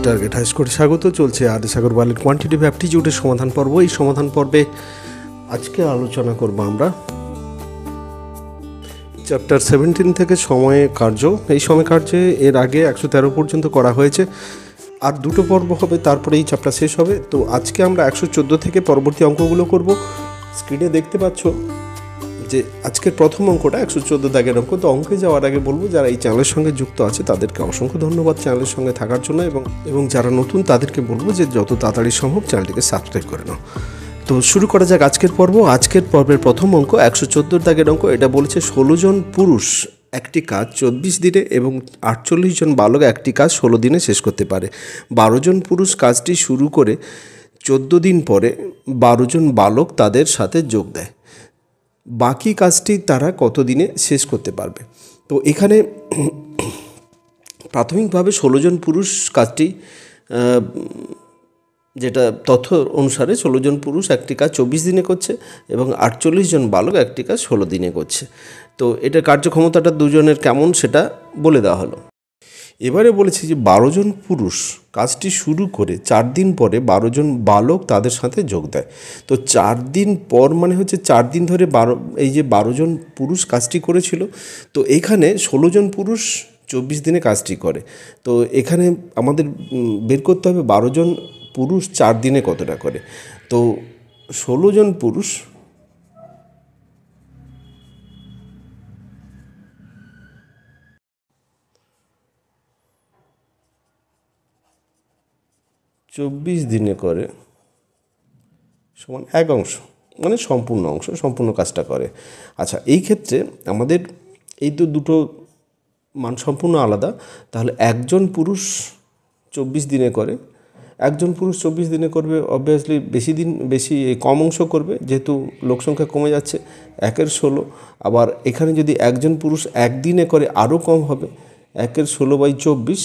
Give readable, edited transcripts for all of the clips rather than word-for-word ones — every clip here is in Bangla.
টার্গেট হাই স্কোরে স্বাগত। চলছে আদি সাগর ওয়ার্ল্ড কোয়ান্টিটিভ অ্যাপটিটিউডের সমাধান পর্ব। এই সমাধান পর্বে আজকে আলোচনা করব আমরা চ্যাপ্টার 17 থেকে সময় কার্য। এই সময় কার্যে এর আগে 113 পর্যন্ত করা হয়েছে, আর দুটো পর্ব হবে, তারপরে এই চ্যাপ্টার শেষ হবে। তো আজকে আমরা 114 থেকে পরবর্তী অঙ্কগুলো করব। স্ক্রিনে দেখতে পাচ্ছ যে আজকের প্রথম অঙ্কটা 114 দাগের অঙ্ক। তো অঙ্কে যাওয়ার আগে বলবো, যারা এই চ্যানেলের সঙ্গে যুক্ত আছে তাদেরকে অসংখ্য ধন্যবাদ চ্যানেলের সঙ্গে থাকার জন্য, এবং যারা নতুন তাদেরকে বলবো যে যত তাড়াতাড়ি সম্ভব চ্যানেলটিকে সাবস্ক্রাইব করে নাও। তো শুরু করা যাক আজকের পর্ব। আজকের পর্বের প্রথম অঙ্ক 114 দাগের অঙ্ক। এটা বলেছে 16 জন পুরুষ একটি কাজ 24 দিনে এবং 48 জন বালক একটি কাজ 16 দিনে শেষ করতে পারে। 12 জন পুরুষ কাজটি শুরু করে 14 দিন পরে 12 জন বালক তাদের সাথে যোগ দেয়। বাকি কাজটি তারা কত দিনে শেষ করতে পারবে? তো এখানে প্রাথমিকভাবে 16 জন পুরুষ কাজটি, যেটা তথ্য অনুসারে 16 জন পুরুষ একটি কাজ 24 দিনে করছে এবং 48 জন বালক একটি কাজ 16 দিনে করছে। তো এটার কার্যক্ষমতাটা দুজনের কেমন সেটা বলে দেওয়া হলো। এবারে বলেছি যে 12 জন পুরুষ কাজটি শুরু করে 4 দিন পরে 12 জন বালক তাদের সাথে যোগ দেয়। তো 4 দিন পর মানে হচ্ছে 4 দিন ধরে 12 জন পুরুষ কাজটি করেছিল। তো এখানে 16 জন পুরুষ 24 দিনে কাজটি করে। তো এখানে আমাদের বের করতে হবে 12 জন পুরুষ 4 দিনে কতটা করে। তো 16 জন পুরুষ চব্বিশ দিনে করে সমান এক অংশ, মানে সম্পূর্ণ অংশ, সম্পূর্ণ কাজটা করে। আচ্ছা, এই ক্ষেত্রে আমাদের এই তো দুটো মান সম্পূর্ণ আলাদা। তাহলে একজন পুরুষ 24 দিনে করে, একজন পুরুষ 24 দিনে করবে, অবভিয়াসলি বেশি কম অংশ করবে, যেহেতু লোকসংখ্যা কমে যাচ্ছে। 1 এর 16। আবার এখানে যদি একজন পুরুষ একদিনে করে আরও কম হবে, 1 এর 16/24।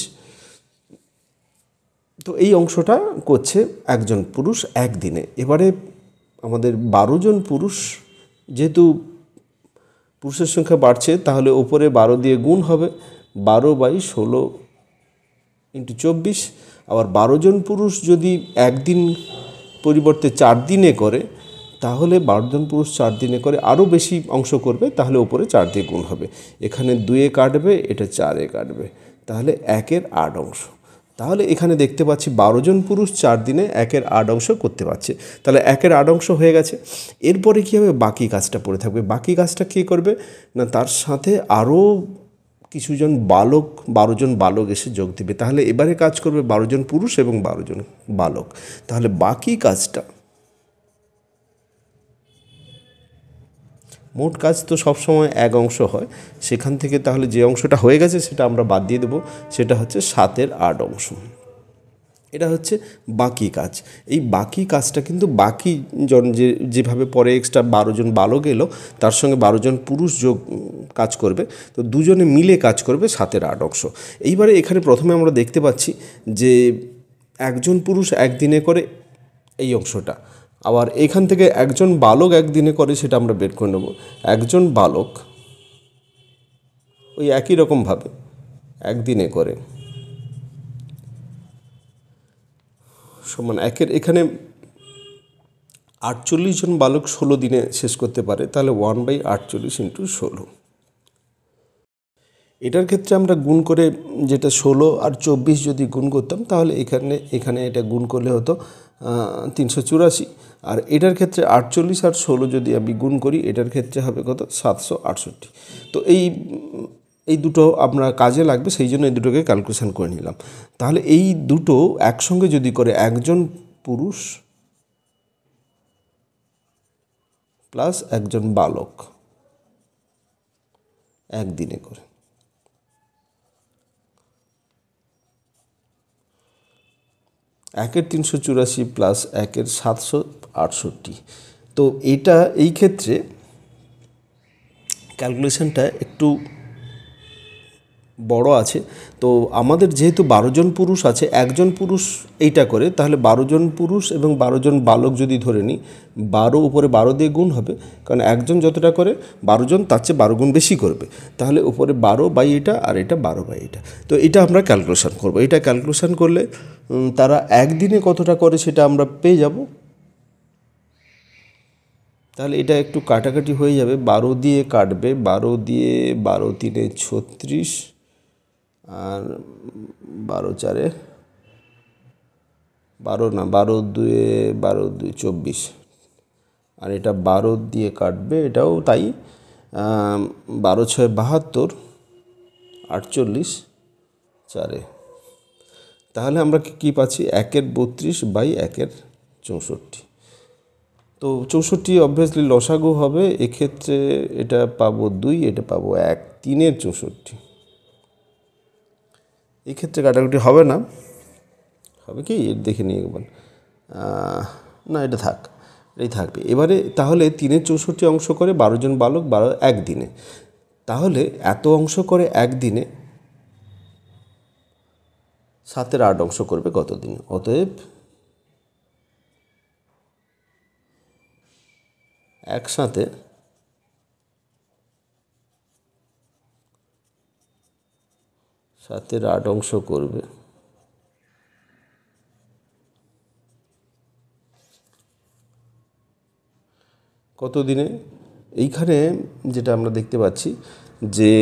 তো এই অংশটা করছে একজন পুরুষ একদিনে। এবারে আমাদের 12 জন পুরুষ, যেহেতু পুরুষের সংখ্যা বাড়ছে, তাহলে ওপরে 12 দিয়ে গুণ হবে, 12/16 × 24। আবার 12 জন পুরুষ যদি একদিন পরিবর্তে 4 দিনে করে, তাহলে 12 জন পুরুষ 4 দিনে করে আরও বেশি অংশ করবে, তাহলে ওপরে 4 দিয়ে গুণ হবে। এখানে 2 কাটবে, এটা 4 কাটবে, তাহলে 1 এর 8 অংশ। তাহলে এখানে দেখতে পাচ্ছি 12 জন পুরুষ 4 দিনে 1 এর 8 অংশ করতে পারছে। তাহলে 1 এর 8 অংশ হয়ে গেছে। এরপরে কী হবে? বাকি কাজটা পড়ে থাকবে। বাকি কাজটা কী করবে না, তার সাথে আরও কিছুজন বালক, 12 জন বালক এসে যোগ দেবে। তাহলে এবারে কাজ করবে 12 জন পুরুষ এবং 12 জন বালক। তাহলে বাকি কাজটা, মোট কাজ তো সবসময় এক অংশ হয়, সেখান থেকে তাহলে যে অংশটা হয়ে গেছে সেটা আমরা বাদ দিয়ে দেবো, সেটা হচ্ছে 7 এর 8 অংশ। এটা হচ্ছে বাকি কাজ। এই বাকি কাজটা কিন্তু বাকি জন যেভাবে পরে এক্সট্রা 12 জন বালক এলো, তার সঙ্গে 12 জন পুরুষ যোগ কাজ করবে, তো দুজনে মিলে কাজ করবে 7 এর 8 অংশ। এইবারে এখানে প্রথমে আমরা দেখতে পাচ্ছি যে একজন পুরুষ একদিনে করে, এই অংশটা। আবার এখান থেকে একজন বালক একদিনে করে, সেটা আমরা বের করে নেব। একজন বালক ওই একই রকমভাবে একদিনে করে সমান 1 এখানে 48 জন বালক 16 দিনে শেষ করতে পারে, তাহলে 1/48 × 16। এটার ক্ষেত্রে আমরা গুণ করে, যেটা 16 আর 24 যদি গুণ করতাম, তাহলে এখানে এটা গুণ করলে হতো 384। আর এটার ক্ষেত্রে 48 আর 16 যদি আমি গুণ করি, এটার ক্ষেত্রে হবে কত? 768। তো এই দুটো আমরা কাজে লাগবে, সেই জন্য এই দুটোকে ক্যালকুলেশন করে নিলাম। তাহলে এই দুটো একসঙ্গে যদি করে, একজন পুরুষ প্লাস একজন বালক একদিনে করে, 1 এর 384 প্লাস 1 এর 768। তো এটা এই ক্ষেত্রে ক্যালকুলেশনটা একটু বড় আছে। তো আমাদের যেহেতু 12 জন পুরুষ আছে, একজন পুরুষ এইটা করে, তাহলে 12 জন পুরুষ এবং 12 জন বালক যদি ধরে নিই, 12 উপরে 12 দিয়ে গুণ হবে, কারণ একজন যতটা করে 12 জন তার চেয়ে 12 গুণ বেশি করবে, তাহলে উপরে 12 বাই এটা আর এটা 12 বাই এটা। তো এটা আমরা ক্যালকুলেশন করব। এটা ক্যালকুলেশন করলে তারা একদিনে কতটা করে সেটা আমরা পেয়ে যাব। তাহলে এটা একটু কাটাকাটি হয়ে যাবে, 12 দিয়ে কাটবে, 12 দিয়ে 12 তিনে 36 আর 12 চারে 12 না, 12 দুয়ে 24, আর এটা 12 দিয়ে কাটবে, এটাও তাই, 12 ছয় 72, 48 চারে। তাহলে আমরা কী পাচ্ছি, 1-এর 32 বাই 1-এর 64। তো 64 অবভিয়াসলি লসাগু হবে, এক্ষেত্রে এটা পাবো 2, এটা পাবো 1, 3-এর 64। এক্ষেত্রে কাটাকুটি হবে না, হবে কি দেখে নিয়ে একবার, না এটা থাক, এই থাকবে। এবারে তাহলে 3-এর 64 অংশ করে 12 জন বালক 12 একদিনে, তাহলে এত অংশ করে একদিনে 7-এর 8 অংশ করবে কত দিনে? অতএব একসাথে 7-এর 8 অংশ করবে কত দিনে? এইখানে যেটা আমরা দেখতে পাচ্ছি যে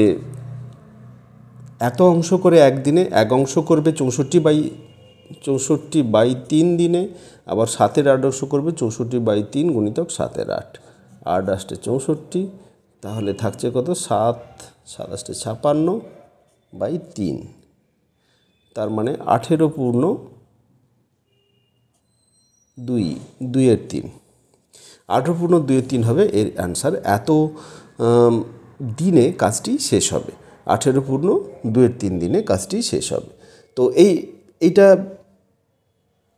এত অংশ করে একদিনে, এক অংশ করবে 64/3 দিনে, আবার 7-এর 8 অংশ করবে 64/3 গুণিতক 7-এর 8, 8 আসতে 64, তাহলে থাকছে কত, 7 7 আসতে 56/3, তার মানে 18 পূর্ণ 2-এর 3, 18 পূর্ণ 2-এর 3 হবে এর অ্যান্সার। এত দিনে কাজটি শেষ হবে, 18 পূর্ণ 2-এর 3 দিনে কাজটি শেষ হবে। তো এইটা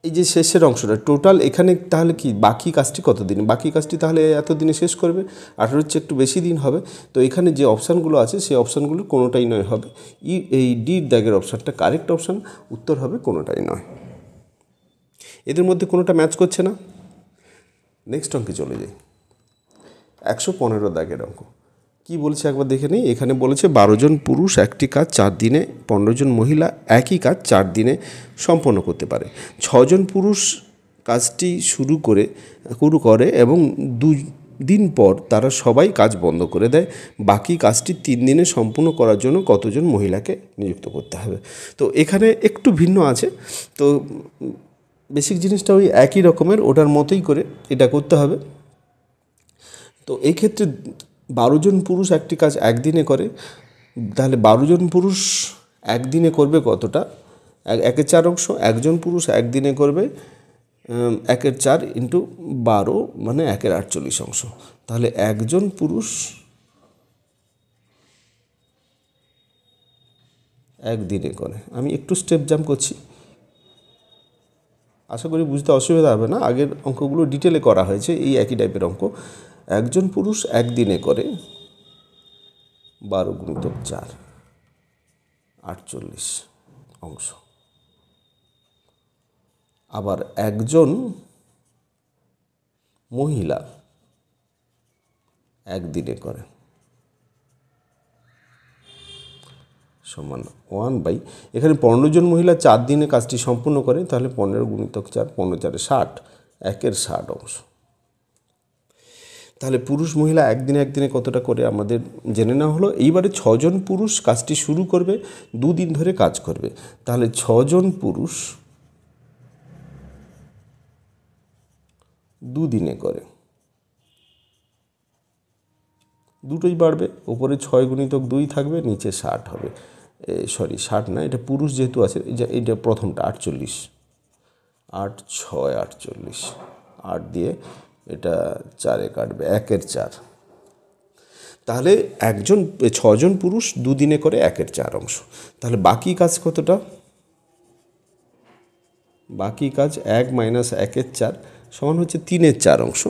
এই যে শেষের অংশটা টোটাল, এখানে তাহলে কি বাকি কাজটি কত দিনে? বাকি কাজটি তাহলে এত দিনে শেষ করবে, 18-র চেয়ে একটু বেশি দিন হবে। তো এখানে যে অপশানগুলো আছে সেই অপশানগুলোর কোনোটাই নয় হবে, এই ডির দাগের অপশানটা কারেক্ট অপশান, উত্তর হবে কোনোটাই নয়। এদের মধ্যে কোনোটা ম্যাচ করছে না। নেক্সট অঙ্কে চলে যাই, 115 দাগের অঙ্ক। কি বলছে একবার দেখে নিই। এখানে বলেছে 12 জন পুরুষ একটি কাজ 4 দিনে, 15 জন মহিলা একই কাজ 4 দিনে সম্পন্ন করতে পারে। 6 জন পুরুষ কাজটি শুরু করে এবং 2 দিন পর তারা সবাই কাজ বন্ধ করে দেয়। বাকি কাজটি 3 দিনে সম্পূর্ণ করার জন্য কতজন মহিলাকে নিযুক্ত করতে হবে? তো এখানে একটু ভিন্ন আছে, তো বেসিক জিনিসটা ওই একই রকমের, ওটার মতোই করে এটা করতে হবে। তো এই ক্ষেত্রে 12 জন পুরুষ একটি কাজ একদিনে করে, তাহলে 12 জন পুরুষ একদিনে করবে কতটা? 1-এর 4 অংশ। একজন পুরুষ একদিনে করবে 1-এর 4 ইন্টু 12, মানে 1-এর 48 অংশ। তাহলে একজন পুরুষ একদিনে করে। আমি একটু স্টেপ জাম্প করছি, আশা করি বুঝতে অসুবিধা হবে না। আগের অঙ্কগুলো ডিটেলে করা হয়েছে, এই একই টাইপের অঙ্ক। একজন পুরুষ একদিনে করে 12 গুণিতক 4, 48 অংশ। আবার একজন মহিলা একদিনে করে সমান 1/, এখানে 15 জন মহিলা 4 দিনে কাজটি সম্পূর্ণ করে, তাহলে 15 গুণিতক 4, 15-4 60, 1-এর 60 অংশ। তাহলে পুরুষ মহিলা একদিনে কতটা করে আমাদের জেনে নেওয়া হলো। এইবারে 6 জন পুরুষ কাজটি শুরু করবে, 2 দিন ধরে কাজ করবে। তাহলে 6 জন পুরুষ 2 দিনে করে, দুটোই বাড়বে, উপরে 6 গুণিতক 2 থাকবে, নিচে 60 হবে। 60 না, এটা পুরুষ যেহেতু আছে, এইটা প্রথমটা 48, 8 6 48, 8 দিয়ে এটা 4-এ কাটবে, 1-এর 4। তাহলে 6 জন পুরুষ 2 দিনে করে 1-এর 4 অংশ। তাহলে বাকি কাজ কতটা? বাকি কাজ 1 মাইনাস 1-এর 4 সমান হচ্ছে 3-এর 4 অংশ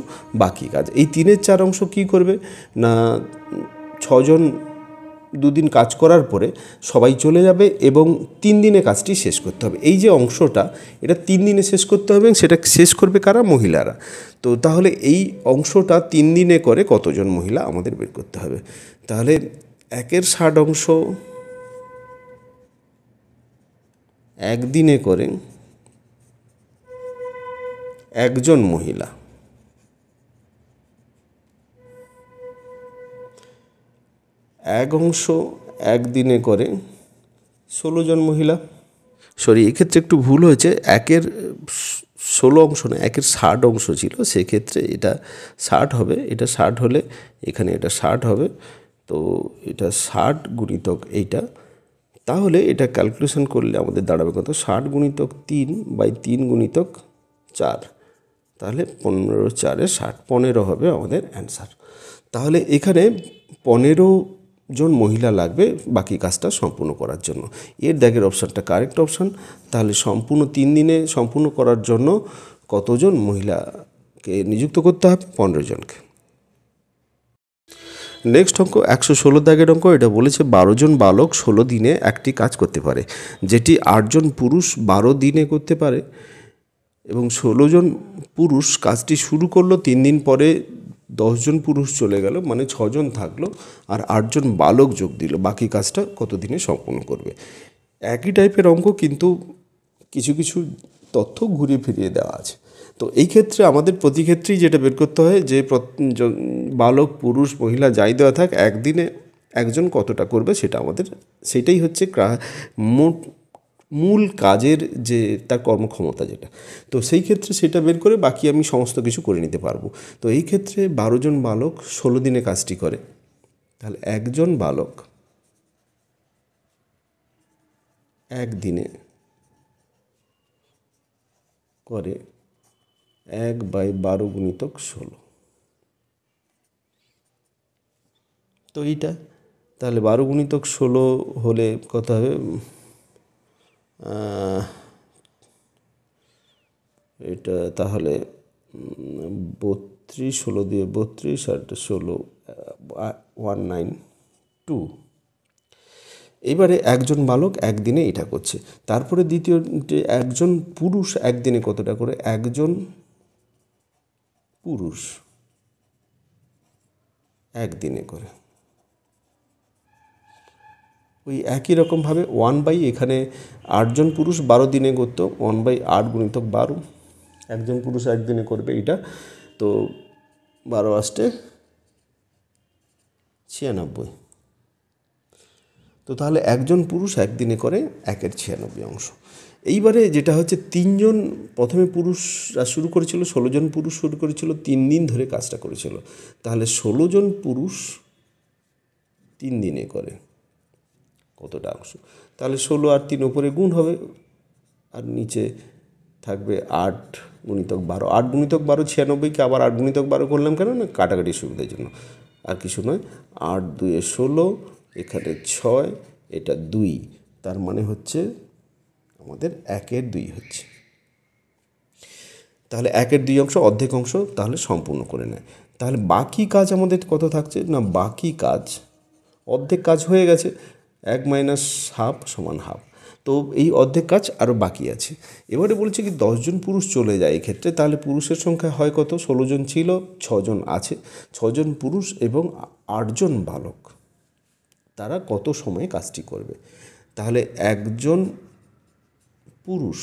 বাকি কাজ। এই 3-এর 4 অংশ কী করবে না, 6 জন 2 দিন কাজ করার পরে সবাই চলে যাবে এবং 3 দিনে কাজটি শেষ করতে হবে। এই যে অংশটা, এটা 3 দিনে শেষ করতে হবে এবং সেটা শেষ করবে কারা? মহিলারা। তো তাহলে এই অংশটা 3 দিনে করে কতজন মহিলা আমাদের বের করতে হবে। তাহলে 1/60 অংশ 1 দিনে করে একজন মহিলা, 1 অংশ 1 দিনে করে 16 জন মহিলা। সরি, এক্ষেত্রে একটু ভুল হয়েছে, 1/16 অংশ না, 1/60 অংশ ছিল, সেক্ষেত্রে এটা 60 হবে। এটা 60 হলে এখানে এটা 60 হবে। তো এটা 60 গুণিতক এইটা, তাহলে এটা ক্যালকুলেশন করলে আমাদের দাঁড়াবে কত? 60 গুণিতক 3/3 গুণিতক 4, তাহলে 15×4=60, 15 হবে আমাদের অ্যান্সার। তাহলে এখানে 15 জন মহিলা লাগবে বাকি কাজটা সম্পূর্ণ করার জন্য। এর দাগের অপশানটা কারেক্ট অপশান। তাহলে সম্পূর্ণ 3 দিনে সম্পূর্ণ করার জন্য কতজন মহিলাকে নিযুক্ত করতে হবে? 15 জনকে। নেক্সট অঙ্ক 116 দাগের অঙ্ক। এটা বলেছে 12 জন বালক 16 দিনে একটি কাজ করতে পারে, যেটি 8 জন পুরুষ 12 দিনে করতে পারে, এবং 16 জন পুরুষ কাজটি শুরু করলো, 3 দিন পরে 10 জন পুরুষ চলে গেল, মানে 6 জন থাকলো, আর 8 জন বালক যোগ দিল, বাকি কাজটা কত দিনে সম্পূর্ণ করবে। একই টাইপের অঙ্ক, কিন্তু কিছু কিছু তথ্য ঘুরিয়ে ফিরিয়ে দেওয়া আছে। তো এই ক্ষেত্রে আমাদের প্রতি ক্ষেত্রেই যেটা বের করতে হয় যে বালক পুরুষ মহিলা যাই দেওয়া থাক, একদিনে একজন কতটা করবে সেটাই হচ্ছে মূল কাজের যে তার কর্মক্ষমতা যেটা। তো সেই ক্ষেত্রে সেটা বের করে বাকি আমি সমস্ত কিছু করে নিতে পারবো। তো এই ক্ষেত্রে 12 জন বালক 16 দিনে কাজটি করে, তাহলে একজন বালক 1 দিনে করে 1/12 গুণিতক 16। তো এইটা তাহলে 12 গুণিতক 16 হলে কত হবে? এটা তাহলে 32, 16 দিয়ে 32 আর 16, 192। এবারে একজন বালক একদিনে এটা করছে। তারপরে দ্বিতীয়টি, একজন পুরুষ একদিনে কতটা করে? একজন পুরুষ একদিনে করে ওই একই রকমভাবে 1/, এখানে 8 জন পুরুষ 12 দিনে করতো, 1/8 গুণিতক 12, একজন পুরুষ একদিনে করবে এটা। তো 12 আসতে 96। তো তাহলে একজন পুরুষ একদিনে করে 1/96 অংশ। এইবারে যেটা হচ্ছে 3 জন, প্রথমে পুরুষরা শুরু করেছিল, 16 জন পুরুষ শুরু করেছিল, 3 দিন ধরে কাজটা করেছিল। তাহলে 16 জন পুরুষ 3 দিনে করে কতটা অংশ? তাহলে 16 আর 3 উপরে গুণ হবে, আর নিচে থাকবে 8 গুণিতক 12। 8 গুণিতক 12 96কে আবার 8 গুণিতক 12 করলাম কেন না? কাটাকাটি সুবিধার জন্য, আর কিছু নয়। 8 2 16, এখানে 6, এটা 2, তার মানে হচ্ছে আমাদের 1/2 হচ্ছে। তাহলে 1/2 অংশ, অর্ধেক অংশ তাহলে সম্পূর্ণ করে নেয়। তাহলে বাকি কাজ আমাদের কত থাকছে না? বাকি কাজ, অর্ধেক কাজ হয়ে গেছে, 1 - ½ = ½ তো এই অর্ধেক কাজ আরও বাকি আছে। এবারে বলছে কি 10 জন পুরুষ চলে যায় এক্ষেত্রে, তাহলে পুরুষের সংখ্যা হয় কত? 16 জন ছিল, 6 জন আছে, 6 জন পুরুষ এবং 8 জন বালক, তারা কত সময়ে কাজটি করবে? তাহলে একজন পুরুষ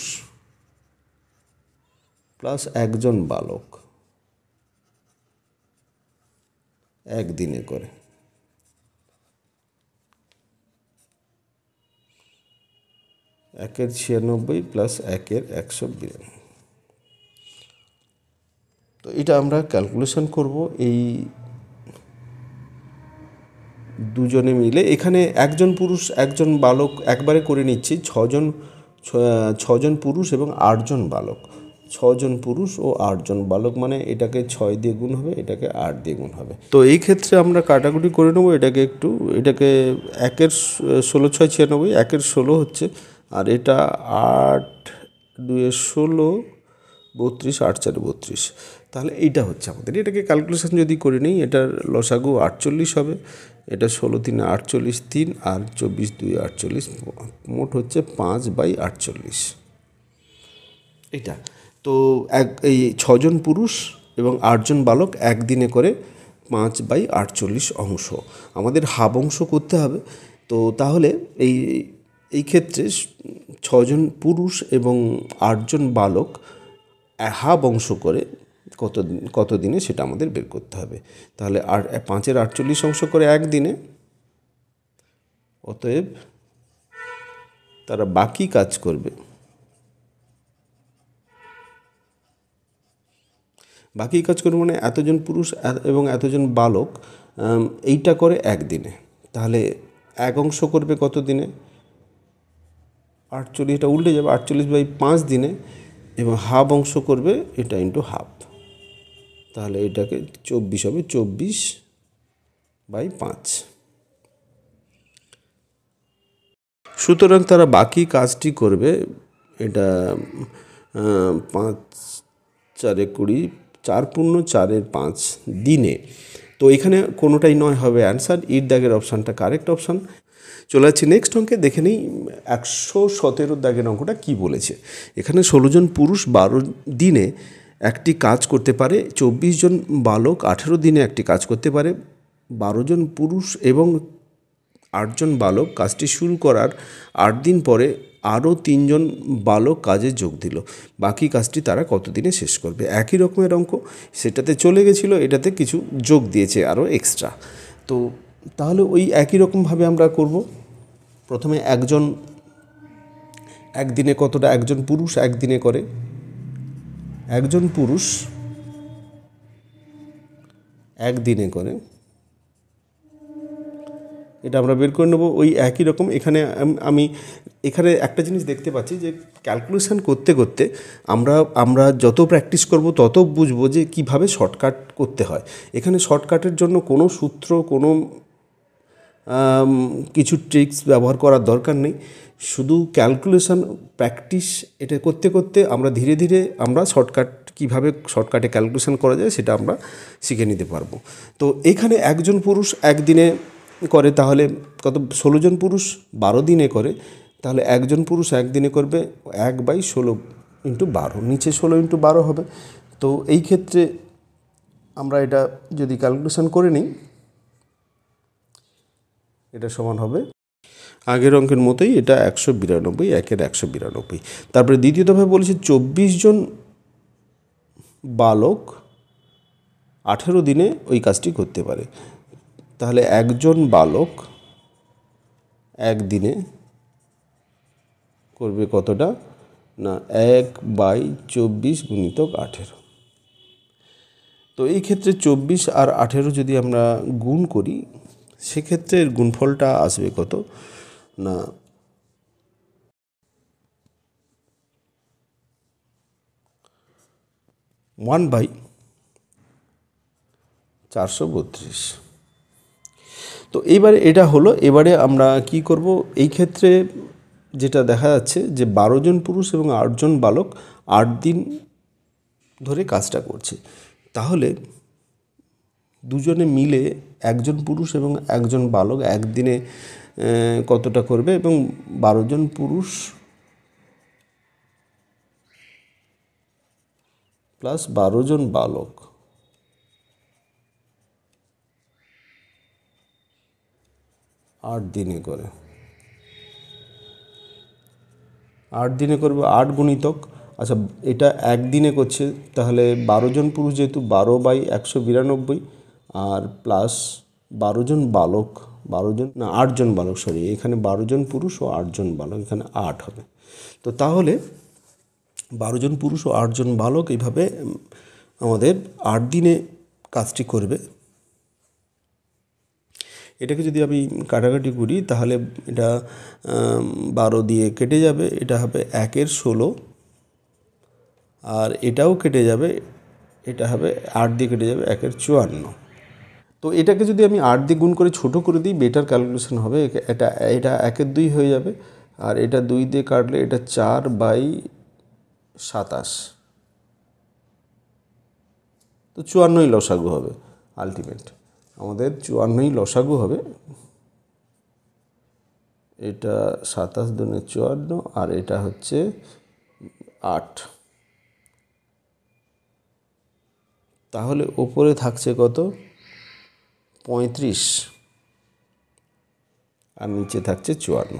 প্লাস একজন বালক একদিনে করে, একের 96 প্লাস 1/192। তো এটা আমরা ক্যালকুলেশন করব এই দুজনে মিলে। এখানে একজন পুরুষ একজন বালক একবারে করে নিচ্ছি, 6 জন পুরুষ এবং 8 জন বালক, 6 জন পুরুষ ও 8 জন বালক, মানে এটাকে 6 দিয়ে গুণ হবে, এটাকে 8 দিয়ে গুণ হবে। তো এই ক্ষেত্রে আমরা কাটাকুটি করে নেবো, এটাকে 1/16 6 96, 1/16 হচ্ছে, আর এটা 8 2 16, 32, 8 4 32, তাহলে এইটা হচ্ছে আমাদের, এটাকে ক্যালকুলেশন যদি করে নিই, এটার লসাগু 48 হবে, এটা 16 3 48 3 আর 24 2 48, মোট হচ্ছে 5/48 এটা। তো এই 6 জন পুরুষ এবং 8 জন বালক একদিনে করে 5/48 অংশ আমাদের হাফ অংশ করতে হবে। তো তাহলে এই ক্ষেত্রে 6 জন পুরুষ এবং 8 জন বালক হাফ অংশ করে কত দিনে সেটা আমাদের বের করতে হবে। তাহলে 5-এর 48 অংশ করে একদিনে, অতএব তারা বাকি কাজ করবে, মানে এতজন পুরুষ এবং এতজন বালক এইটা করে একদিনে। তাহলে এক অংশ করবে কত দিনে? 48, এটা উল্টে যাবে, 48/5 দিনে, এবং হাফ অংশ করবে এটা ইন্টু হাফ, তাহলে এটাকে 24 হবে, 24/5। সুতরাং তারা বাকি কাজটি করবে, এটা 5×4=20, 4×4=5 দিনে। তো এখানে কোনোটাই নয় হবে অ্যান্সার, ইট দাগের অপশানটা কারেক্ট অপশান। চলে যাচ্ছি নেক্সট অঙ্কে, দেখে নিই 117 দাগের অঙ্কটা কী বলেছে। এখানে 16 জন পুরুষ 12 দিনে একটি কাজ করতে পারে, 24 জন বালক 18 দিনে একটি কাজ করতে পারে। 12 জন পুরুষ এবং 8 জন বালক কাজটি শুরু করার 8 দিন পরে আরও 3 জন বালক কাজে যোগ দিল, বাকি কাজটি তারা কত দিনে শেষ করবে। একই রকমের অঙ্ক, সেটাতে চলে গেছিলো, এটাতে কিছু যোগ দিয়েছে আরও এক্সট্রা। তো তাহলে ওই একই রকমভাবে আমরা করব। প্রথমে একদিনে কতটা, একজন পুরুষ একদিনে করে, একজন পুরুষ একদিনে করে, এটা আমরা বের করে নেব। ওই একই রকম এখানে আমি এখানে একটা জিনিস দেখতে পাচ্ছি যে ক্যালকুলেশন করতে করতে আমরা যত প্র্যাকটিস করব তত বুঝবো যে কিভাবে শর্টকাট করতে হয়। এখানে শর্টকাটের জন্য কোনো সূত্র, কোনো কিছু ট্রিক্স ব্যবহার করার দরকার নেই, শুধু ক্যালকুলেশন প্র্যাকটিস, এটা করতে করতে আমরা ধীরে ধীরে আমরা কীভাবে শর্টকাটে ক্যালকুলেশন করা যায় সেটা আমরা শিখে নিতে পারবো। তো এখানে একজন পুরুষ একদিনে করে, তাহলে কত, 16 জন পুরুষ 12 দিনে করে, তাহলে একজন পুরুষ একদিনে করবে 1/16 × 12, নিচে 16 × 12 হবে। তো এই ক্ষেত্রে আমরা এটা যদি ক্যালকুলেশন করে নিই, এটা সমান হবে আগের অঙ্কের মতোই, এটা 192, 1/192। তারপরে দ্বিতীয় দফায় বলেছে 24 জন বালক 18 দিনে ওই কাজটি করতে পারে। তাহলে একজন বালক একদিনে করবে কতটা না, 1/24 × 18। তো এই ক্ষেত্রে 24 আর 18 যদি আমরা গুণ করি, সেক্ষেত্রে এর গুণফলটা আসবে কত না, 1/432। তো এইবারে এটা হলো, এবারে আমরা কি করব, এই ক্ষেত্রে যেটা দেখা যাচ্ছে যে 12 জন পুরুষ এবং 8 জন বালক 8 দিন ধরে কাজটা করছে। তাহলে দুজনে মিলে, একজন পুরুষ এবং একজন বালক একদিনে কতটা করবে, এবং 12 জন পুরুষ প্লাস 12 জন বালক 8 দিনে করে, 8 দিনে করবে 8 গুণিতক, আচ্ছা এটা একদিনে করছে, তাহলে 12 জন পুরুষ যেহেতু 12/192, আর প্লাস 12 জন বালক, 8 জন বালক, সরি এখানে 12 জন পুরুষ ও 8 জন বালক, এখানে 8 হবে। তো তাহলে 12 জন পুরুষ ও 8 জন বালক এইভাবে আমাদের 8 দিনে কাজটি করবে। এটাকে যদি আমি কাটাকাটি করি, তাহলে এটা 12 দিয়ে কেটে যাবে, এটা হবে 1/16, আর এটাও কেটে যাবে, এটা হবে 8 দিয়ে কেটে যাবে, 1/54। তো এটাকে যদি আমি 8 দিয়ে গুণ করে ছোটো করে দিই, বেটার ক্যালকুলেশন হবে। এটা 1/2 হয়ে যাবে, আর এটা 2 দিয়ে কাটলে এটা 4/27। তো 54ই লসাগু হবে আলটিমেট, আমাদের 54ই লসাগু হবে। এটা 27 দুনে 54 আর এটা হচ্ছে 8। তাহলে ওপরে থাকছে কত 35 আর নিচে থাকছে 54।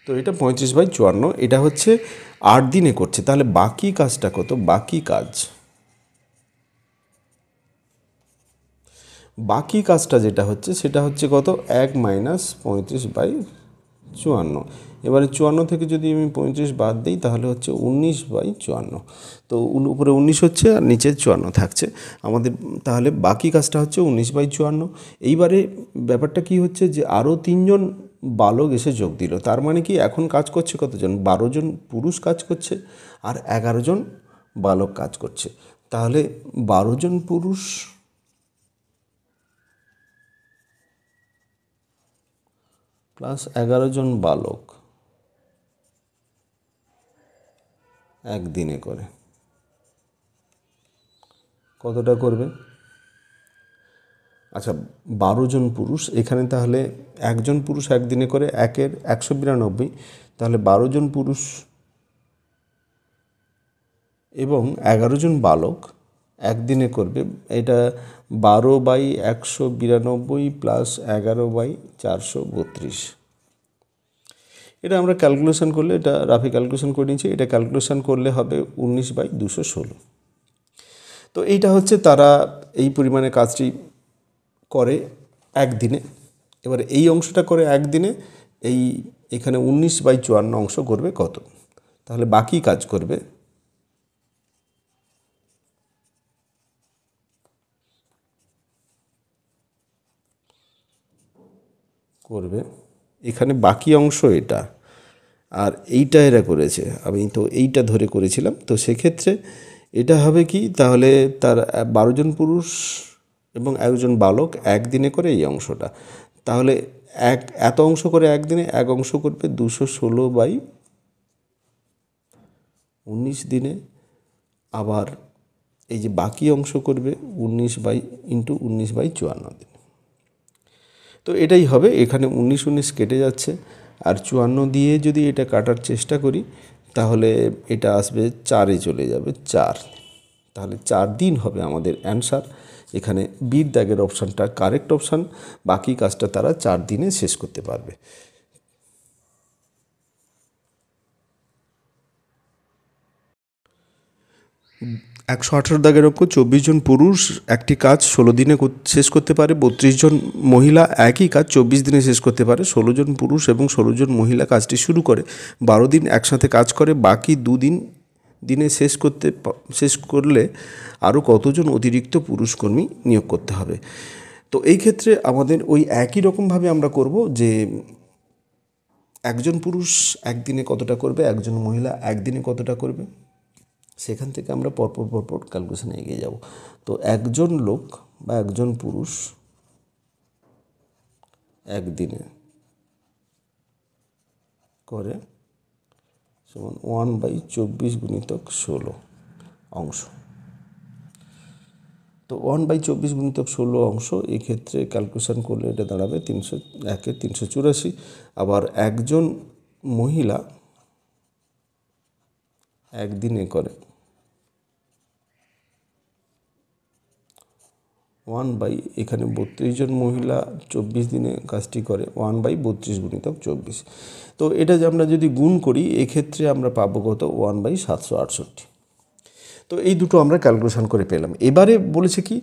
তো এটা 35/54, এটা হচ্ছে 8 দিনে করছে। তাহলে বাকি কাজটা কত, বাকি কাজটা যেটা হচ্ছে সেটা হচ্ছে কত 1 - 35/54। এবারে 54 থেকে যদি আমি 35 বাদ দিই তাহলে হচ্ছে 19/54। তো উপরে 19 হচ্ছে আর নিচে 54 থাকছে আমাদের। তাহলে বাকি কাজটা হচ্ছে 19/54। এইবারে ব্যাপারটা কি হচ্ছে যে আরও 3 জন বালক এসে যোগ দিল। তার মানে কি এখন কাজ করছে কতজন, 12 জন পুরুষ কাজ করছে আর 11 জন বালক কাজ করছে। তাহলে 12 জন পুরুষ প্লাস 11 জন বালক একদিনে করে কতটা করবে? আচ্ছা, 12 জন পুরুষ এখানে, তাহলে একজন পুরুষ একদিনে করে 1-এর 192। তাহলে 12 জন পুরুষ এবং 11 জন বালক একদিনে করবে। এটা 12/192 প্লাস 11/432। এটা আমরা ক্যালকুলেশন করলে, এটা রাফি ক্যালকুলেশন করে নিয়েছি, এটা ক্যালকুলেশন করলে হবে 19/216। তো এইটা হচ্ছে তারা এই পরিমাণে কাজটি করে একদিনে। এবার এই অংশটা করে একদিনে, এখানে 19/54 অংশ করবে কত? তাহলে বাকি কাজ করবে এখানে বাকি অংশ এটা, আর এইটা এরা করেছে, আমি তো এইটা ধরে করেছিলাম। তো সেক্ষেত্রে এটা হবে কি, তাহলে তার 12 জন পুরুষ এবং 1 জন বালক একদিনে করে এই অংশটা। তাহলে এত অংশ করে একদিনে, এক অংশ করবে 216/19 দিনে। আবার এই যে বাকি অংশ করবে 19/54 দিন। তো এটাই হবে, এখানে 19 কেটে যাচ্ছে আর 54 দিয়ে যদি এটা কাটার চেষ্টা করি তাহলে এটা আসবে 4-এ চলে যাবে, 4। তাহলে 4 দিন হবে আমাদের অ্যান্সার। এখানে বির দাগের অপশানটা কারেক্ট অপশান। বাকি কাজটা তারা 4 দিনে শেষ করতে পারবে। 118 দাগের অঙ্ক, 24 জন পুরুষ একটি কাজ 16 দিনে শেষ করতে পারে, 32 জন মহিলা একই কাজ 24 দিনে শেষ করতে পারে। 16 জন পুরুষ এবং 16 জন মহিলা কাজটি শুরু করে, 12 দিন একসাথে কাজ করে, বাকি 2 দিনে শেষ করলে আরও কতজন অতিরিক্ত পুরুষ কর্মী নিয়োগ করতে হবে? তো এই ক্ষেত্রে আমাদের ওই একই রকমভাবে আমরা করব যে একজন পুরুষ একদিনে কতটা করবে, একজন মহিলা একদিনে কতটা করবে, সেখান থেকে আমরা পরপর ক্যালকুলেশনে এগিয়ে যাব। তো একজন লোক বা একজন পুরুষ একদিনে করে সমান 1/24 গুণিতক 16 অংশ। তো 1/24 গুণিতক 16 অংশ, এক্ষেত্রে ক্যালকুলেশন করলে এটা দাঁড়াবে 384। আবার একজন মহিলা একদিনে করে 1/, এখানে 32 জন মহিলা 24 দিনে কাজটি করে, 1/32 গুণিতক 24। তো এটা যে আমরা যদি গুণ করি এক্ষেত্রে আমরা পাবো কত, 1/768। তো এই দুটো আমরা ক্যালকুলেশন করে পেলাম। এবারে বলেছে কি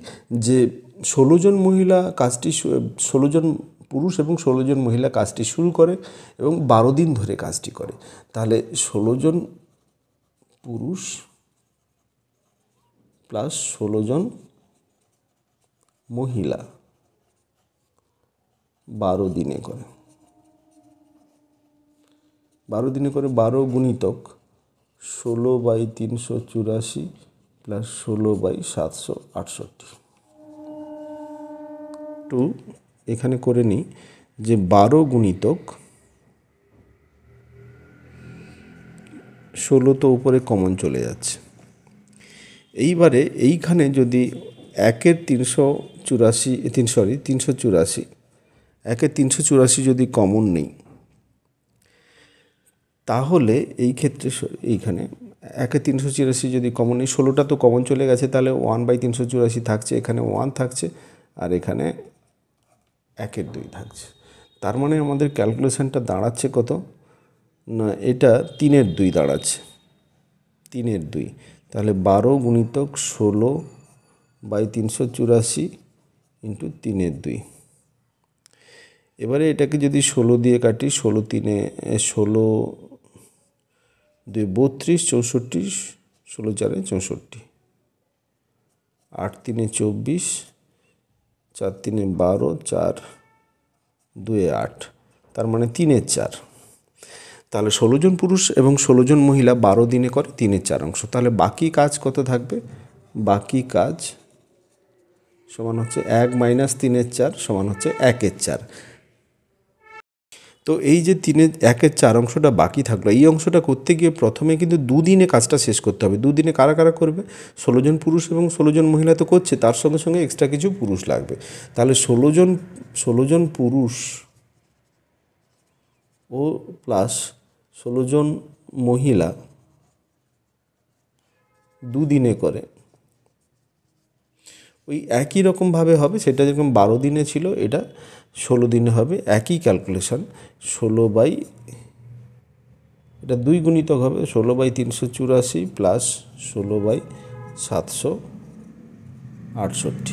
যে 16 জন মহিলা কাজটি, 16 জন পুরুষ এবং 16 জন মহিলা কাজটি শুরু করে এবং 12 দিন ধরে কাজটি করে। তাহলে 16 জন পুরুষ প্লাস 16 জন মহিলা 12 দিনে করে, 12 দিনে করে 12 গুণিতক 16/384 প্লাস 16/768। টু এখানে করে নিই যে 12 গুণিতক 16 তো উপরে কমন চলে যাচ্ছে, এইবারে এইখানে যদি একের 384 একের 384 যদি কমন নেই, তাহলে এই ক্ষেত্রে এইখানে একের 384 যদি কমন নেই, 16টা তো কমন চলে গেছে, তাহলে 1/384 থাকছে, এখানে 1 থাকছে, আর এখানে 1/2 থাকছে। তার মানে আমাদের ক্যালকুলেশনটা দাঁড়াচ্ছে কত না, এটা 3/2 দাঁড়াচ্ছে, 3/2। তাহলে 12 গুণিতক 16/384 ইন্টু 3/2। এবারে এটাকে যদি 16 দিয়ে কাটি, 16 3 16 2 32, 64, 16 4 64, 8 3 24, 4 3 12, 4 2 8, তার মানে 3/4। তাহলে 16 জন পুরুষ এবং 16 জন মহিলা 12 দিনে করে 3/4 অংশ। তাহলে বাকি কাজ কত থাকবে? বাকি কাজ সমান হচ্ছে 1 - 3/4 সমান হচ্ছে 1/4। তো এই যে 1/4 অংশটা বাকি থাকলো, এই অংশটা করতে গিয়ে প্রথমে কিন্তু দুদিনে কাজটা শেষ করতে হবে। দুদিনে কারা কারা করবে? 16 জন পুরুষ এবং 16 জন মহিলা তো করছে, তার সঙ্গে সঙ্গে এক্সট্রা কিছু পুরুষ লাগবে। তাহলে 16 জন পুরুষ ও প্লাস 16 জন মহিলা দুদিনে করে, ওই একই রকমভাবে হবে। সেটা যেরকম 12 দিনে ছিল, এটা 16 দিনে হবে, একই ক্যালকুলেশন। 16 এটা 2 গুণিতক হবে, 16/384 প্লাস 16/768।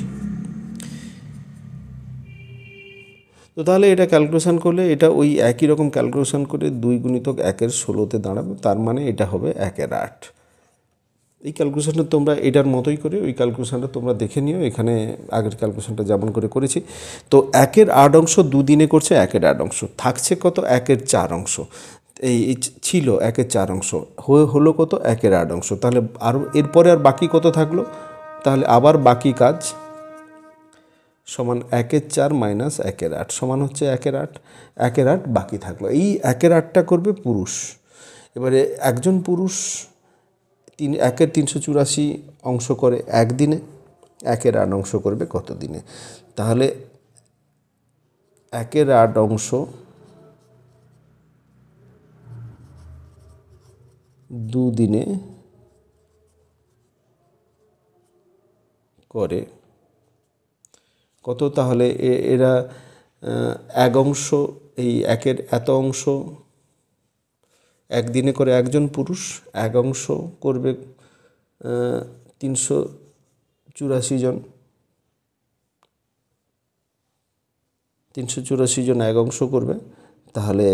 তো তাহলে এটা ক্যালকুলেশন করলে এটা ওই একই রকম ক্যালকুলেশন করে 2 গুণিতক 1/16 দাঁড়াবে, তার মানে এটা হবে 1/8। এই ক্যালকুলেশনটা তোমরা এটার মতোই করে ওই ক্যালকুলেশনটা তোমরা দেখে নিও, এখানে আগের ক্যালকুলেশনটা যেমন করে করেছি। তো 1/8 অংশ দুদিনে করছে, 1/8 অংশ থাকছে কত? 1/4 অংশ। এই ছিল 1/4 অংশ, হলো কত? 1/8 অংশ। তাহলে আর এরপরে আর বাকি কত থাকলো? তাহলে আবার বাকি কাজ সমান 1/4 মাইনাস 1/8 সমান হচ্ছে 1/8। 1/8 বাকি থাকলো, এই 1/8টা করবে পুরুষ। এবারে একজন পুরুষ 1/এর 384 অংশ করে একদিনে, 1/8 অংশ করবে কত দিনে? তাহলে 1/8 অংশ দুদিনে করে কত? তাহলে এরা এক অংশ, এই 1/এর এত অংশ একদিনে করে একজন পুরুষ, এক অংশ করবে 384 জন, 384 জন এক অংশ করবে। তাহলে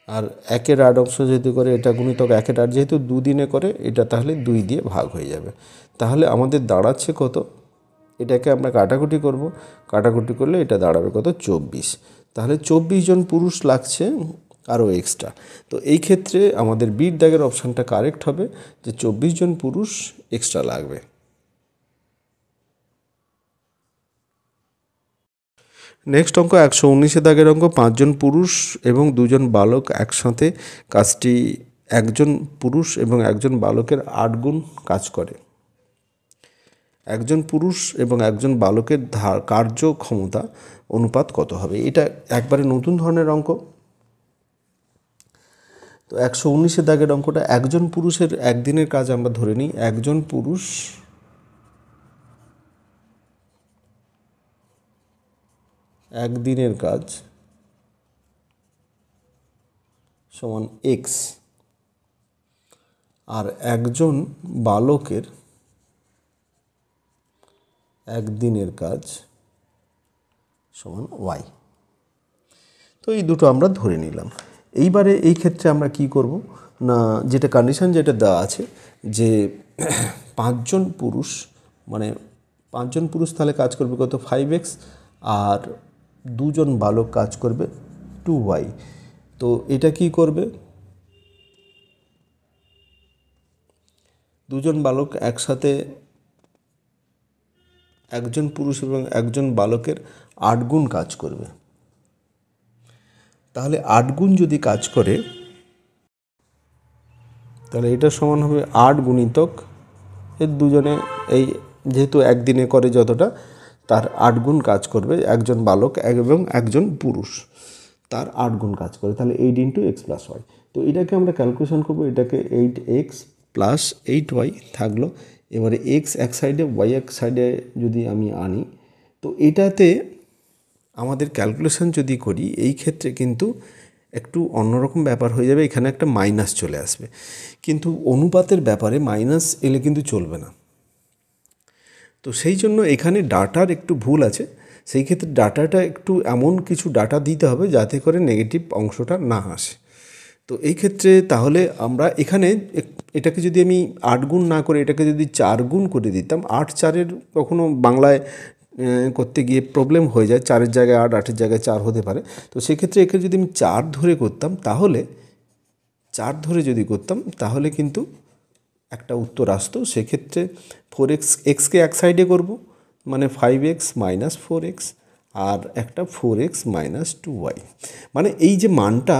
আর 1/8 অংশ যেহেতু করে, এটা গুণিতক 1/8 যেহেতু দুদিনে করে, এটা তাহলে 2 দিয়ে ভাগ হয়ে যাবে। তাহলে আমাদের দাঁড়াচ্ছে কত? এটাকে আমরা কাটাকুটি করব, কাটাকুটি করলে এটা দাঁড়াবে কত? 24। তাহলে 24 জন পুরুষ লাগছে আরও এক্সট্রা। তো এই ক্ষেত্রে আমাদের বির দাগের অপশানটা কারেক্ট হবে, যে 24 জন পুরুষ এক্সট্রা লাগবে। নেক্সট অঙ্ক 119 দাগের অঙ্ক। 5 জন পুরুষ এবং 2 জন বালক একসাথে কাজটি, একজন পুরুষ এবং একজন বালকের 8 গুণ কাজ করে। একজন পুরুষ এবং একজন বালকের কার্যক্ষমতা অনুপাত কত হবে? এটা একবারে নতুন ধরনের অঙ্ক। তো 119 দাগের অঙ্কটা, একজন পুরুষের একদিনের কাজ আমরা ধরে নিই। একজন পুরুষ একদিনের কাজ সমান এক্স, আর একজন বালকের একদিনের কাজ সমান ওয়াই। তো এই দুটো আমরা ধরে নিলাম। এইবারে এই ক্ষেত্রে আমরা কি করব না, যেটা কন্ডিশন যেটা দেওয়া আছে, যে 5 জন পুরুষ, মানে 5 জন পুরুষ তাহলে কাজ করবে কত? 5x, আর 2 জন বালক কাজ করবে 2y। তো এটা কি করবে? 2 জন বালক একসাথে, একজন পুরুষ এবং একজন বালকের 8 গুণ কাজ করবে। তাহলে 8 গুণ যদি কাজ করে তাহলে এটা সমান হবে 8 গুণিতক এর দুজনে এই যেহেতু একদিনে করে যতটা তার 8 গুণ কাজ করবে, একজন বালক এবং একজন পুরুষ তার 8 গুণ কাজ করে, তাহলে 8 ইন্টু এক্স প্লাস ওয়াই। তো এটাকে আমরা ক্যালকুলেশন করবো, এটাকে 8x প্লাস 8y থাকলো। এবারে এক্স এক সাইডে ওয়াই এক সাইডে যদি আমি আনি, তো এটাতে আমাদের ক্যালকুলেশন যদি করি এই ক্ষেত্রে কিন্তু একটু অন্যরকম ব্যাপার হয়ে যাবে, এখানে একটা মাইনাস চলে আসবে। কিন্তু অনুপাতের ব্যাপারে মাইনাস এলে কিন্তু চলবে না। তো সেই জন্য এখানে ডাটার একটু ভুল আছে, সেই ক্ষেত্রে ডাটাটা একটু এমন কিছু ডাটা দিতে হবে যাতে করে নেগেটিভ অংশটা না আসে। তো এই ক্ষেত্রে তাহলে আমরা এখানে এটাকে যদি আমি 8 গুণ না করে এটাকে যদি 4 গুণ করে দিতাম, 8 4-এর কখনো বাংলায় করতে গিয়ে প্রবলেম হয়ে যায়, 4-এর জায়গায় 8, 8-এর জায়গায় 4 হতে পারে। তো সেক্ষেত্রে একে যদি আমি 4 ধরে করতাম, তাহলে 4 ধরে যদি করতাম তাহলে কিন্তু একটা উত্তর আসতো। সেক্ষেত্রে 4x, এক্সকে এক সাইডে করব, মানে 5x মাইনাস 4x, আর একটা 4x মাইনাস 2y। মানে এই যে মানটা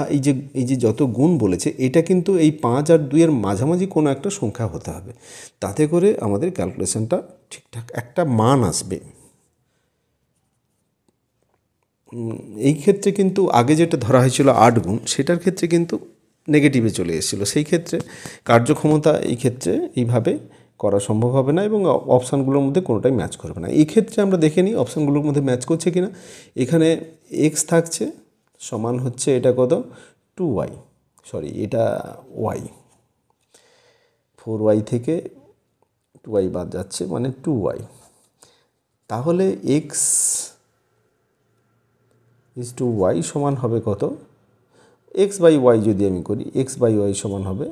এই যে যত গুণ বলেছে এটা কিন্তু এই 5 আর 2-এর মাঝামাঝি কোনো একটা সংখ্যা হতে হবে, তাতে করে আমাদের ক্যালকুলেশনটা ঠিকঠাক একটা মান আসবে। এই ক্ষেত্রে কিন্তু আগে যেটা ধরা হয়েছিল 8 গুণ, সেটার ক্ষেত্রে কিন্তু নেগেটিভে চলে এসেছিলো। সেই ক্ষেত্রে কার্যক্ষমতা এই ক্ষেত্রে এইভাবে করা সম্ভব হবে না এবং অপশানগুলোর মধ্যে কোনোটাই ম্যাচ করবে না। এই ক্ষেত্রে আমরা দেখে নিই অপশানগুলোর মধ্যে ম্যাচ করছে কিনা। এখানে এক্স থাকছে সমান হচ্ছে এটা কত 2y, সরি এটা y, 4y থেকে 2y বাদ যাচ্ছে মানে 2y। তাহলে এক্স ইজ টু ওয়াই সমান হবে কত, এক্স বাই ওয়াই যদি আমি করি, এক্স বাই ওয়াই সমান হবে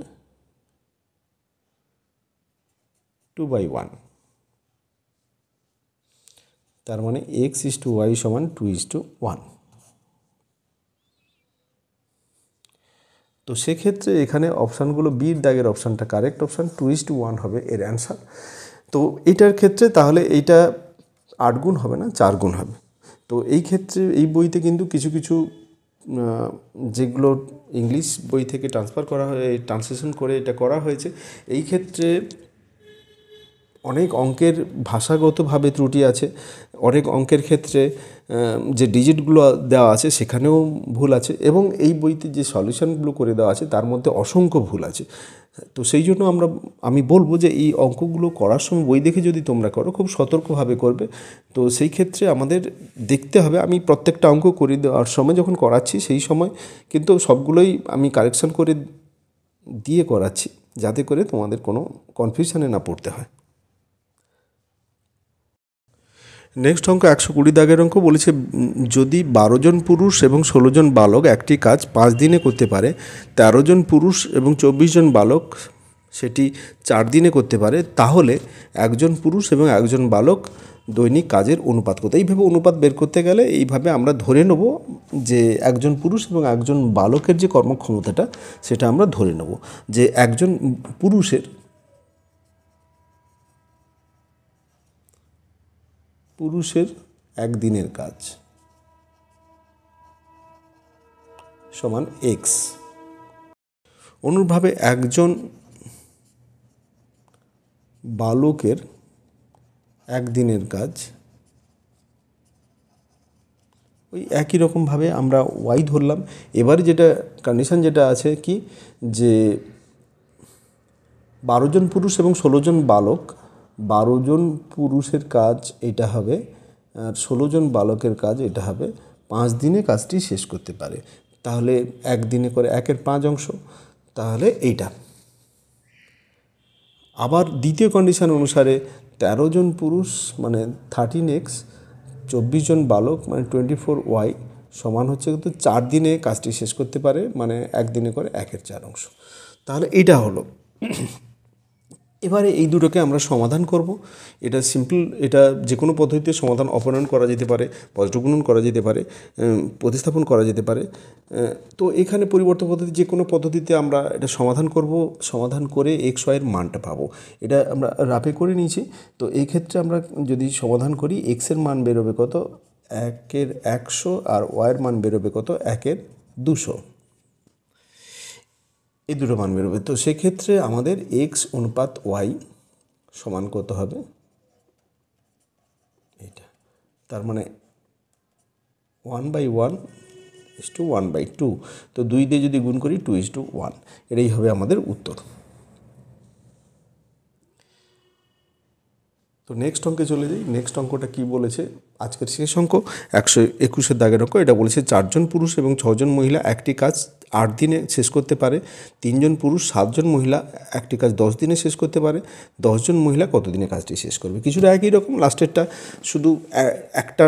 2/1। তার মানে এক্স ইজ টু ওয়াই সমান 2:1। তো সেক্ষেত্রে এখানে অপশানগুলো বির দাগের অপশানটা কারেক্ট অপশান, 2:1 হবে এর অ্যান্সার। তো এটার ক্ষেত্রে তাহলে এইটা 8 গুণ হবে না, 4 গুণ হবে। তো এই ক্ষেত্রে এই বইতে কিন্তু কিছু কিছু যেগুলো ইংলিশ বই থেকে ট্রান্সলেশন করে এটা করা হয়েছে, এই ক্ষেত্রে অনেক অঙ্কের ভাষাগতভাবে ত্রুটি আছে, অনেক অঙ্কের ক্ষেত্রে যে ডিজিটগুলো দেওয়া আছে সেখানেও ভুল আছে, এবং এই বইতে যে সলিউশনগুলো করে দেওয়া আছে তার মধ্যে অসংখ্য ভুল আছে। তো সেই জন্য আমি বলবো যে এই অঙ্কগুলো করার সময় বই দেখে যদি তোমরা করো খুব সতর্কভাবে করবে। তো সেই ক্ষেত্রে আমাদের দেখতে হবে, আমি প্রত্যেকটা অঙ্ক করে দেওয়ার সময় যখন করাচ্ছি সেই সময় কিন্তু সবগুলোই আমি কারেকশান করে দিয়ে করাচ্ছি, যাতে করে তোমাদের কোনো কনফিউশনে না পড়তে হয়। নেক্সট অঙ্ক 120 দাগের অঙ্ক বলেছে, যদি 12 জন পুরুষ এবং 16 জন বালক একটি কাজ 5 দিনে করতে পারে, 13 জন পুরুষ এবং 24 জন বালক সেটি 4 দিনে করতে পারে, তাহলে একজন পুরুষ এবং একজন বালক দৈনিক কাজের অনুপাত কত? এইভাবে অনুপাত বের করতে গেলে এইভাবে আমরা ধরে নেব যে একজন পুরুষ এবং একজন বালকের যে কর্মক্ষমতাটা সেটা আমরা ধরে নেব যে একজন পুরুষের একদিনের কাজ সমান এক্স। অনুরূপভাবে একজন বালকের একদিনের কাজ ওই একই রকমভাবে আমরা ওয়াই ধরলাম। এবারে যেটা কন্ডিশন যেটা আছে কি, যে 12 জন পুরুষ এবং 16 জন বালক, 12 জন পুরুষের কাজ এটা হবে আর 16 জন বালকের কাজ এটা হবে, 5 দিনে কাজটি শেষ করতে পারে। তাহলে একদিনে করে 1/5 অংশ, তাহলে এইটা। আবার দ্বিতীয় কন্ডিশন অনুসারে 13 জন পুরুষ মানে 13x, 24 জন বালক মানে 24y সমান হচ্ছে কিন্তু 4 দিনে কাজটি শেষ করতে পারে, মানে একদিনে করে 1/4 অংশ। তাহলে এইটা হলো। এবারে এই দুটোকে আমরা সমাধান করব। এটা সিম্পল, এটা যে কোনো পদ্ধতিতে সমাধান অপনয়ন করা যেতে পারে, পজিটিভ গুণন করা যেতে পারে, প্রতিস্থাপন করা যেতে পারে। তো এখানে পরিবর্তন পদ্ধতি যে কোনো পদ্ধতিতে আমরা এটা সমাধান করব, সমাধান করে এক্স ওয়াইয়ের মানটা পাবো। এটা আমরা রাফে করে নিয়েছি। তো এই ক্ষেত্রে আমরা যদি সমাধান করি এক্সের মান বেরোবে কত, 1-এর 100 আর ওয়াইয়ের মান বেরোবে কত 1-এর 200, এই দুটো মান বেরোবে। তো সেক্ষেত্রে আমাদের এক্স অনুপাত ওয়াই সমান কত হবে এটা, তার মানে 1/1 = 1/2। তো 2 দিয়ে যদি গুণ করি 2:1, এটাই হবে আমাদের উত্তর। তো নেক্সট অঙ্কে চলে যাই। নেক্সট অঙ্কটা কি বলেছে, আজকের শেষ অঙ্ক 121-এর দাগের অঙ্ক। এটা বলেছে 4 জন পুরুষ এবং 6 জন মহিলা একটি কাজ 8 দিনে শেষ করতে পারে। 3 জন পুরুষ 7 জন মহিলা একটি কাজ 10 দিনে শেষ করতে পারে। 10 জন মহিলা কত দিনে কাজটি শেষ করবে? কিছুটা একই রকম, লাস্টেরটা শুধু একটা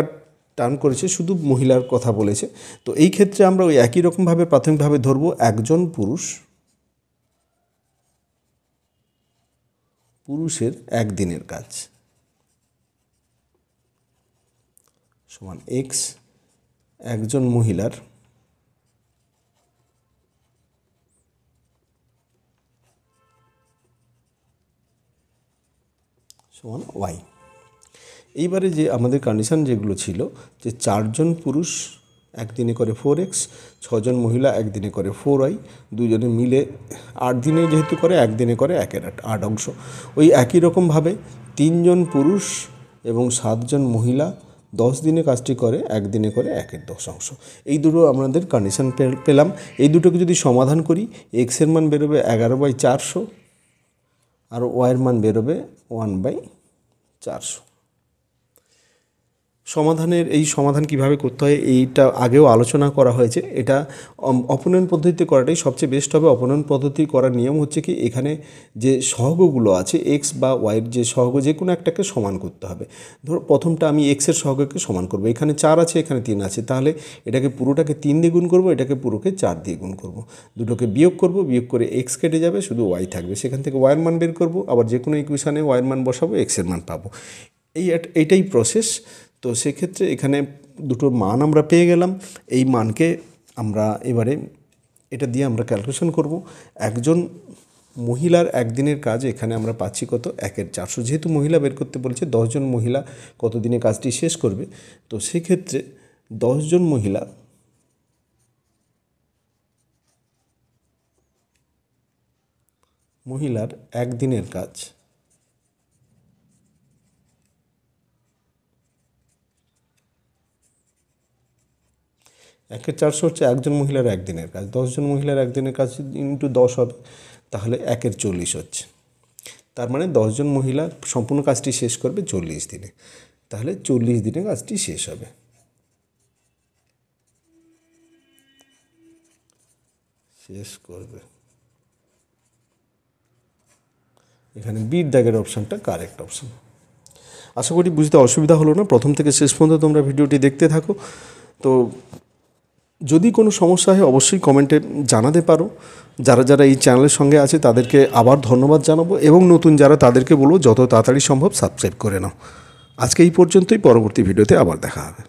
টার্ন করেছে, শুধু মহিলার কথা বলেছে। তো এই ক্ষেত্রে আমরা ওই একই রকমভাবে প্রাথমিকভাবে ধরবো একজন পুরুষের একদিনের কাজ সমান এক্স, একজন মহিলার সমান ওয়াই। এইবারে যে আমাদের কন্ডিশন যেগুলো ছিল, যে 4 জন পুরুষ একদিনে করে 4x, 6 জন মহিলা একদিনে করে 4y, দুজনে মিলে 8 দিনে যেহেতু করে একদিনে করে 1-এর 8 অংশ। ওই একই রকমভাবে 3 জন পুরুষ এবং 7 জন মহিলা 10 দিনে কাজটি করে একদিনে করে 1-এর 10 অংশ। এই দুটো আমাদের কন্ডিশন পেলাম। এই দুটোকে যদি সমাধান করি, এক্সের মান বেরোবে 11/400 আর ওয়াইয়ের মান বেরোবে 1/400। সমাধানের এই সমাধান কিভাবে করতে হয় এইটা আগেও আলোচনা করা হয়েছে। এটা অপনয়ন পদ্ধতিতে করাটাই সবচেয়ে বেস্ট হবে। অপনয়ন পদ্ধতি করার নিয়ম হচ্ছে কি, এখানে যে সহগগুলো আছে এক্স বা ওয়াইয়ের যে সহগ, যে কোনো একটাকে সমান করতে হবে। ধরো প্রথমটা আমি এক্সের সহগকে সমান করব, এখানে 4 আছে এখানে 3 আছে, তাহলে এটাকে পুরোটাকে 3 দিয়ে গুণ করব, এটাকে পুরোকে 4 দিয়ে গুণ করব। দুটোকে বিয়োগ করব, বিয়োগ করে এক্স কেটে যাবে, শুধু ওয়াই থাকবে। সেখান থেকে ওয়াইয়ের মান বের করব, আবার যে কোনো ইকুয়েশানে ওয়াইয়ের মান বসাবো, এক্সের মান পাবো। এইটাই প্রসেস। তো সেক্ষেত্রে এখানে দুটো মান আমরা পেয়ে গেলাম। এই মানকে আমরা এবারে এটা দিয়ে আমরা ক্যালকুলেশন করব। একজন মহিলার একদিনের কাজ এখানে আমরা পাচ্ছি কত 1-এর 400। যেহেতু মহিলা বের করতে বলছে, 10 জন মহিলা কত দিনে কাজটি শেষ করবে, তো সেক্ষেত্রে 10 জন মহিলার একদিনের কাজ একের 400 হচ্ছে একজন মহিলার একদিনের কাজ। 10 জন মহিলার একদিনের কাজ ইন্টু 10 হবে, তাহলে 1-এর 40 হচ্ছে। তার মানে 10 জন মহিলা সম্পূর্ণ কাজটি শেষ করবে 40 দিনে, তাহলে 40 দিনে কাজটি শেষ হবে। এখানে বির দাগের অপশানটা কারেক্ট অপশান। আশা করি বুঝতে অসুবিধা হলো না। প্রথম থেকে শেষ পর্যন্ত তোমরা ভিডিওটি দেখতে থাকো। তো যদি কোনো সমস্যা হয় অবশ্যই কমেন্টে জানাতে পারো। যারা যারা এই চ্যানেলের সঙ্গে আছে তাদেরকে আবার ধন্যবাদ জানাবো, এবং নতুন যারা তাদেরকে বলবো যত তাড়াতাড়ি সম্ভব সাবস্ক্রাইব করে নাও। আজকে এই পর্যন্তই, পরবর্তী ভিডিওতে আবার দেখা হবে।